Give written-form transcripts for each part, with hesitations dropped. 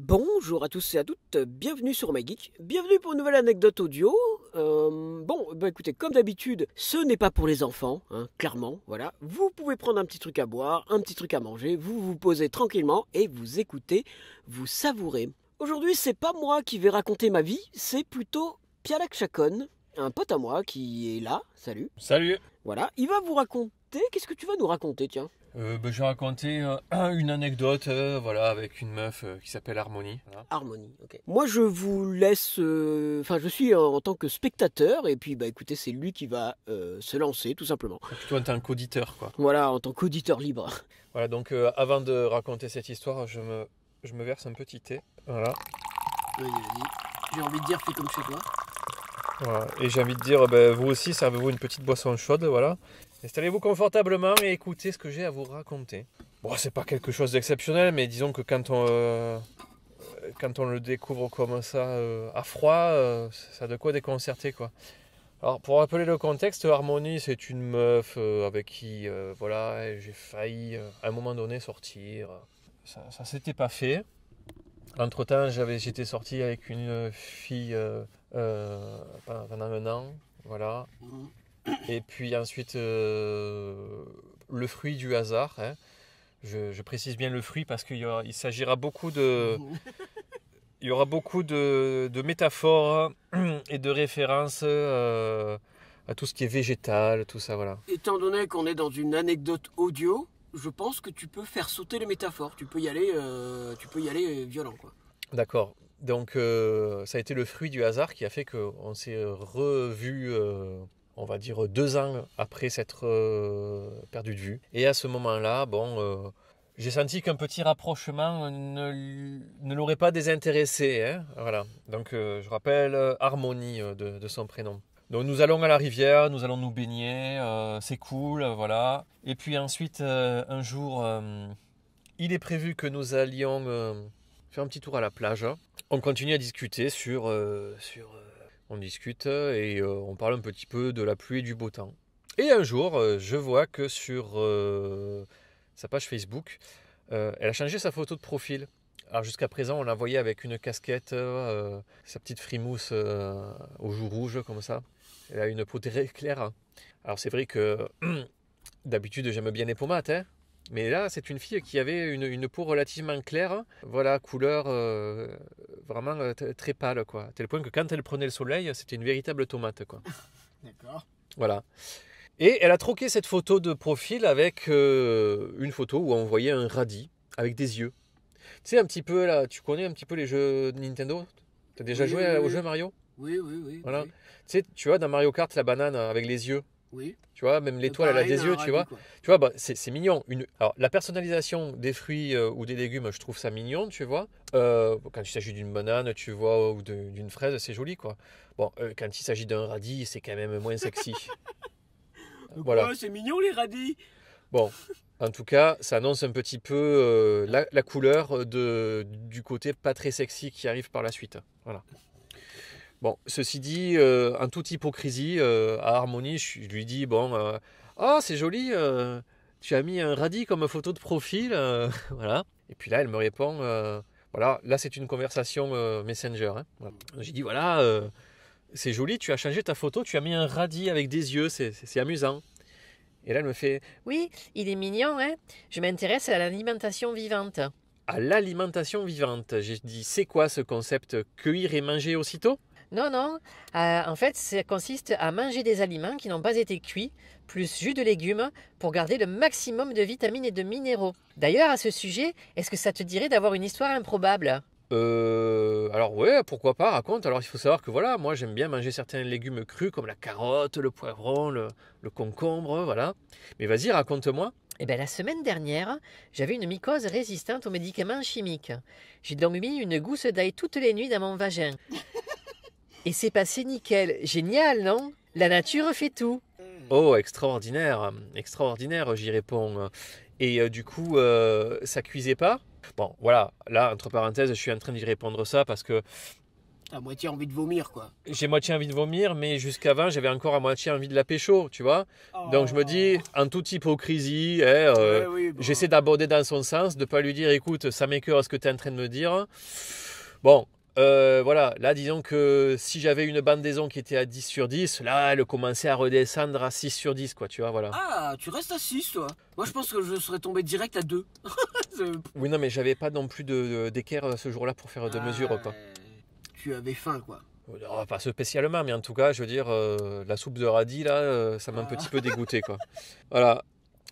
Bonjour à tous et à toutes, bienvenue sur MyGeek, bienvenue pour une nouvelle anecdote audio. Écoutez, comme d'habitude, ce n'est pas pour les enfants, hein, clairement, voilà. Vous pouvez prendre un petit truc à boire, un petit truc à manger, vous vous posez tranquillement et vous écoutez, vous savourez. Aujourd'hui, c'est pas moi qui vais raconter ma vie, c'est plutôt Pialak Chacon, un pote à moi qui est là, salut. Salut. Voilà, il va vous raconter, qu'est-ce que tu vas nous raconter, tiens? Je vais raconter une anecdote voilà, avec une meuf qui s'appelle Harmonie. Voilà. Harmonie, ok. Moi, je vous laisse. Je suis en tant que spectateur, et puis, écoutez, c'est lui qui va se lancer, tout simplement. Plutôt en tant qu'auditeur, quoi. Voilà, en tant qu'auditeur libre. Voilà, donc avant de raconter cette histoire, je me verse un petit thé. Voilà. Vas-y, vas-y. J'ai envie de dire, fais comme chez toi. Voilà. Et j'ai envie de dire, vous aussi, servez-vous une petite boisson chaude, voilà. Installez-vous confortablement et écoutez ce que j'ai à vous raconter. Bon, c'est pas quelque chose d'exceptionnel, mais disons que quand on le découvre comme ça à froid, ça a de quoi déconcerter, quoi. Alors, pour rappeler le contexte, Harmonie, c'est une meuf avec qui voilà, j'ai failli à un moment donné sortir. Ça s'était pas fait. Entre-temps, j'étais sorti avec une fille pendant un an. Voilà. Et puis ensuite, le fruit du hasard. Hein. Je précise bien le fruit parce qu'il s'agira beaucoup de. Il y aura beaucoup de métaphores et de références à tout ce qui est végétal, tout ça, voilà. Étant donné qu'on est dans une anecdote audio, je pense que tu peux faire sauter les métaphores. Tu peux y aller, violent, quoi. D'accord. Donc, ça a été le fruit du hasard qui a fait qu'on s'est revu, on va dire, 2 ans après s'être perdu de vue. Et à ce moment-là, j'ai senti qu'un petit rapprochement ne l'aurait pas désintéressé. Hein, voilà. Donc, je rappelle Harmonie de son prénom. Donc, nous allons à la rivière, nous allons nous baigner, c'est cool, voilà. Et puis ensuite, un jour, il est prévu que nous allions faire un petit tour à la plage. On continue à discuter on discute et on parle un petit peu de la pluie et du beau temps. Et un jour, je vois que sur sa page Facebook, elle a changé sa photo de profil. Alors jusqu'à présent, on la voyait avec une casquette, sa petite frimousse aux joues rouges comme ça. Elle a une peau très claire. Alors c'est vrai que d'habitude j'aime bien les pomates, hein, mais là c'est une fille qui avait une peau relativement claire. Voilà, couleur vraiment très pâle, quoi. À tel point que quand elle prenait le soleil, c'était une véritable tomate, quoi. D'accord. Voilà. Et elle a troqué cette photo de profil avec une photo où on voyait un radis avec des yeux. Tu sais, un petit peu là, tu connais un petit peu les jeux de Nintendo? T'as déjà joué au jeu Mario? Oui. Voilà. Oui. Tu sais, tu vois dans Mario Kart la banane avec les yeux. Oui. Tu vois, même l'étoile elle a Pareil, des un yeux, tu radis, vois. quoi. Tu vois, c'est mignon. Alors, la personnalisation des fruits ou des légumes, je trouve ça mignon, tu vois. Quand il s'agit d'une banane, tu vois, ou d'une fraise, c'est joli, quoi. Bon, quand il s'agit d'un radis, c'est quand même moins sexy. Voilà. Quoi, c'est mignon les radis. Bon, en tout cas, ça annonce un petit peu la couleur du côté pas très sexy qui arrive par la suite. Voilà. Bon, ceci dit, en toute hypocrisie, à Harmonie, je lui dis, oh, c'est joli, tu as mis un radis comme photo de profil, voilà. Et puis là, elle me répond, voilà, là c'est une conversation Messenger. Hein, voilà. J'ai dit, voilà, c'est joli, tu as changé ta photo, tu as mis un radis avec des yeux, c'est amusant. Et là, elle me fait, Oui, il est mignon, hein. Je m'intéresse à l'alimentation vivante. à l'alimentation vivante. J'ai dit, c'est quoi ce concept? Cueillir et manger aussitôt? Non. En fait, ça consiste à manger des aliments qui n'ont pas été cuits, plus jus de légumes, pour garder le maximum de vitamines et de minéraux. D'ailleurs, à ce sujet, est-ce que ça te dirait d'avoir une histoire improbable? Alors ouais, pourquoi pas, raconte. Alors il faut savoir que voilà, moi j'aime bien manger certains légumes crus comme la carotte, le poivron, le concombre, voilà. Mais vas-y, raconte-moi. Eh bien, la semaine dernière, j'avais une mycose résistante aux médicaments chimiques. J'ai donc mis une gousse d'ail toutes les nuits dans mon vagin. Et c'est passé nickel. Génial, non? La nature fait tout. Oh, extraordinaire, extraordinaire, j'y réponds. Et du coup, ça cuisait pas? Bon, voilà, là, entre parenthèses, je suis en train d'y répondre ça parce que T'as à moitié envie de vomir, quoi. J'ai moitié envie de vomir, mais jusqu'avant, j'avais encore à moitié envie de la pécho, tu vois. Donc je me dis, en toute hypocrisie, Ouais, oui, bon. j'essaie d'aborder dans son sens, de ne pas lui dire, écoute, ça m'écoeure ce que tu es en train de me dire. Bon, voilà, là disons que si j'avais une bandaison qui était à 10 sur 10, là elle commençait à redescendre à 6 sur 10, quoi, tu vois, voilà. Ah, tu restes à 6, toi. Moi, je pense que je serais tombé direct à 2. Oui, non, mais j'avais pas non plus d'équerre ce jour-là pour faire de mesure, quoi. Tu avais faim, quoi. Oh, pas spécialement, mais en tout cas, je veux dire, la soupe de radis, là, ça m'a un petit peu dégoûté, quoi. Voilà.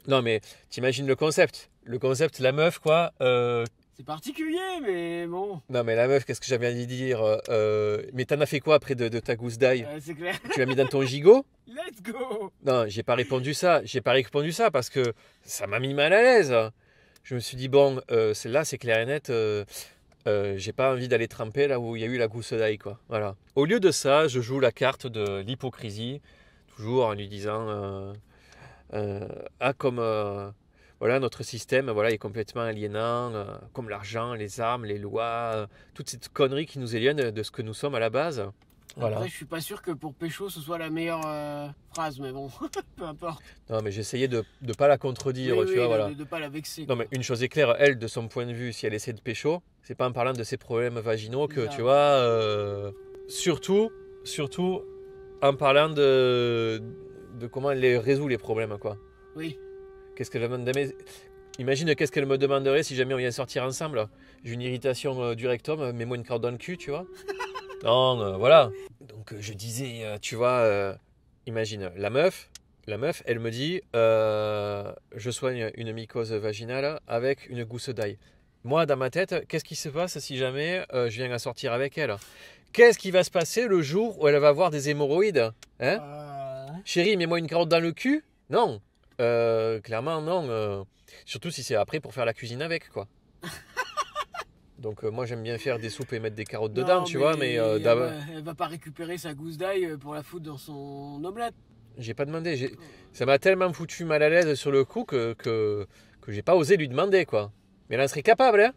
Non, mais t'imagines le concept. Le concept, la meuf, quoi. C'est particulier, mais bon. Non, mais la meuf, qu'est-ce que j'avais envie de dire mais t'en as fait quoi après de ta gousse d'ail? C'est clair. Tu l'as mis dans ton gigot? Let's go. Non, j'ai pas répondu ça. J'ai pas répondu ça parce que ça m'a mis mal à l'aise. Je me suis dit, bon, celle-là, c'est clair et net. J'ai pas envie d'aller tremper là où il y a eu la gousse d'ail, quoi. Voilà. Au lieu de ça, je joue la carte de l'hypocrisie, toujours en lui disant comme voilà, notre système voilà, est complètement aliénant, comme l'argent, les armes, les lois, toute cette connerie qui nous éloigne de ce que nous sommes à la base. Voilà. Après, je suis pas sûr que pour pécho, ce soit la meilleure phrase, mais bon, peu importe. Non, mais j'essayais de ne pas la contredire, Oui, tu oui, vois, voilà. de pas la vexer. Non, quoi. mais une chose est claire, elle, de son point de vue, si elle essaie de pécho, c'est pas en parlant de ses problèmes vaginaux que, Bizarre. tu vois, surtout en parlant de comment elle les résout les problèmes, quoi. Oui. Qu'est-ce qu'elle me demande? Imagine qu'est-ce qu'elle me demanderait si jamais on vient sortir ensemble. J'ai une irritation du rectum, mets-moi une corde dans le cul, tu vois. Non, voilà. Donc je disais, tu vois, imagine, la meuf, elle me dit, je soigne une mycose vaginale avec une gousse d'ail. Moi, dans ma tête, qu'est-ce qui se passe si jamais je viens à sortir avec elle? Qu'est-ce qui va se passer le jour où elle va avoir des hémorroïdes, hein? Chérie, mets-moi une carotte dans le cul? Non. Clairement, non. Surtout si c'est après pour faire la cuisine avec, quoi. Donc moi j'aime bien faire des soupes et mettre des carottes dedans, tu vois, mais elle va pas récupérer sa gousse d'ail pour la foutre dans son omelette. j'ai pas demandé. Ça m'a tellement foutu mal à l'aise sur le coup que j'ai pas osé lui demander, quoi. Mais elle en serait capable, hein.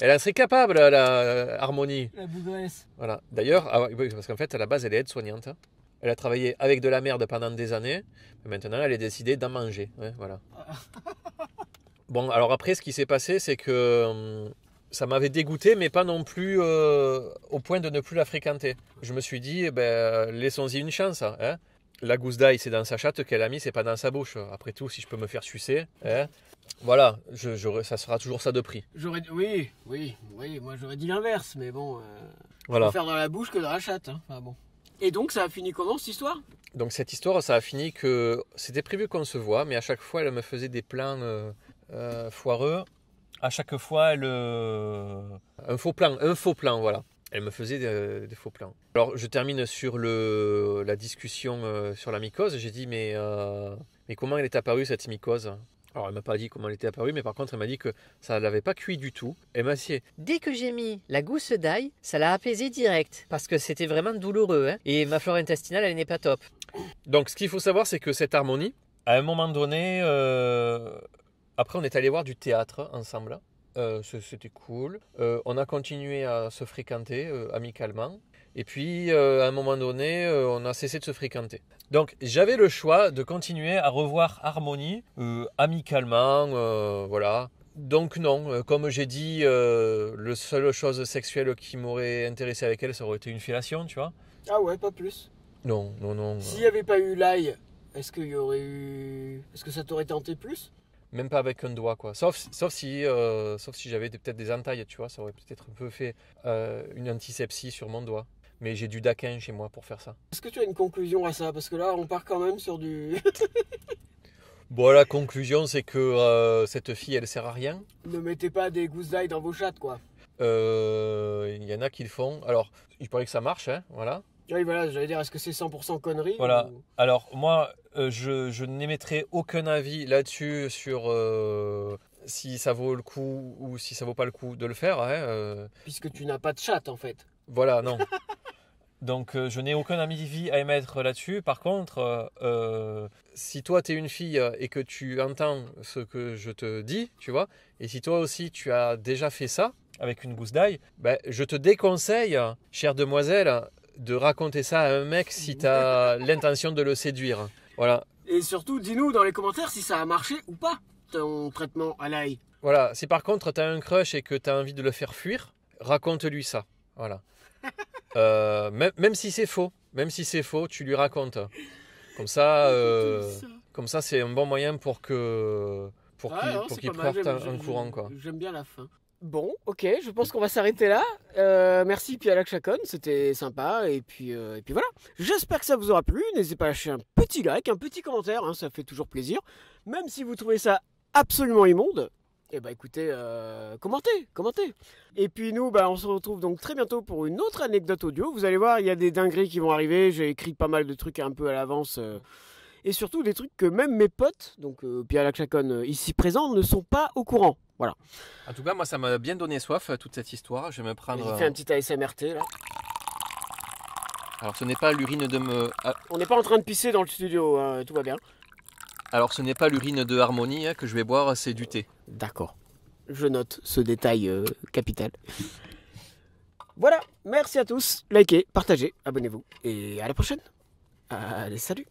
Elle en serait capable, la Harmonie. La bougresse. Voilà. D'ailleurs, parce qu'en fait, à la base, elle est aide-soignante. Hein. Elle a travaillé avec de la merde pendant des années. Mais maintenant, elle a décidé d'en manger. Ouais, voilà. Bon, alors après, ce qui s'est passé, c'est que ça m'avait dégoûté, mais pas non plus au point de ne plus la fréquenter. Je me suis dit, laissons-y une chance. Hein. La gousse d'ail, c'est dans sa chatte qu'elle a mis, c'est pas dans sa bouche. Après tout, si je peux me faire sucer, hein, voilà, ça sera toujours ça de prix. Oui, moi j'aurais dit l'inverse, mais bon, Voilà. je préfère dans la bouche que dans la chatte. Hein. Enfin, bon. Et donc ça a fini comment cette histoire? Donc cette histoire, ça a fini que c'était prévu qu'on se voit, mais à chaque fois, elle me faisait des plans foireux. À chaque fois, un faux plan, voilà. Elle me faisait des faux plans. Alors, je termine sur la discussion sur la mycose. J'ai dit, mais comment elle est apparue, cette mycose? Alors, elle m'a pas dit comment elle était apparue, mais par contre, elle m'a dit que ça ne l'avait pas cuit du tout. Elle m'a dit, Dès que j'ai mis la gousse d'ail, ça l'a apaisé direct. Parce que c'était vraiment douloureux. Hein. Et ma flore intestinale, elle n'est pas top. donc, ce qu'il faut savoir, c'est que cette Harmonie, à un moment donné, après, on est allé voir du théâtre ensemble. C'était cool. On a continué à se fréquenter amicalement. Et puis, à un moment donné, on a cessé de se fréquenter. Donc, j'avais le choix de continuer à revoir Harmonie amicalement, voilà. Donc non, comme j'ai dit, la seule chose sexuelle qui m'aurait intéressé avec elle, ça aurait été une fellation, tu vois. Ah ouais, pas plus. Non. S'il n'y avait pas eu l'ail, est-ce que ça t'aurait tenté plus? Même pas avec un doigt, quoi. Sauf si j'avais peut-être des entailles, tu vois, ça aurait peut-être un peu fait une antisepsie sur mon doigt. Mais j'ai du daquin chez moi pour faire ça. Est-ce que tu as une conclusion à ça? Parce que là, on part quand même sur du... Bon, la conclusion, c'est que cette fille, elle sert à rien. Ne mettez pas des gousses d'ail dans vos chattes, quoi. Il y en a qui le font. Alors, il paraît que ça marche, hein, voilà. Oui, voilà, j'allais dire, est-ce que c'est 100% connerie Voilà. ou... Alors, moi, je n'émettrai aucun avis là-dessus sur si ça vaut le coup ou si ça vaut pas le coup de le faire. Hein, Puisque tu n'as pas de chatte, en fait. Voilà, non. Donc, je n'ai aucun avis à émettre là-dessus. Par contre, si toi, tu es une fille et que tu entends ce que je te dis, tu vois, et si toi aussi, tu as déjà fait ça, avec une gousse d'ail, ben, je te déconseille, chère demoiselle, de raconter ça à un mec si tu as l'intention de le séduire. Voilà. Et surtout, dis-nous dans les commentaires si ça a marché ou pas, ton traitement à l'ail. Voilà, si par contre tu as un crush et que tu as envie de le faire fuir, raconte-lui ça. Voilà. Même si c'est faux, tu lui racontes. Comme ça, c'est un bon moyen pour qu'il parte un courant, quoi. J'aime bien la fin. Bon, ok, je pense qu'on va s'arrêter là. Merci Pialak Chacon, c'était sympa. Et puis voilà. J'espère que ça vous aura plu. N'hésitez pas à lâcher un petit like, un petit commentaire, hein, ça fait toujours plaisir. Même si vous trouvez ça absolument immonde, eh ben écoutez, commentez. Et puis nous, on se retrouve donc très bientôt pour une autre anecdote audio. Vous allez voir, il y a des dingueries qui vont arriver. J'ai écrit pas mal de trucs un peu à l'avance. Et surtout des trucs que même mes potes, donc Pialak Chacon ici présents, ne sont pas au courant. Voilà. En tout cas, moi, ça m'a bien donné soif, toute cette histoire. Je vais me prendre... J'ai fait un petit ASMRT, là. Alors, ce n'est pas l'urine de On n'est pas en train de pisser dans le studio, hein, tout va bien. Alors, ce n'est pas l'urine de Harmonie que je vais boire, c'est du thé. D'accord. Je note ce détail capital. Voilà, merci à tous. Likez, partagez, abonnez-vous. Et à la prochaine. Allez, salut.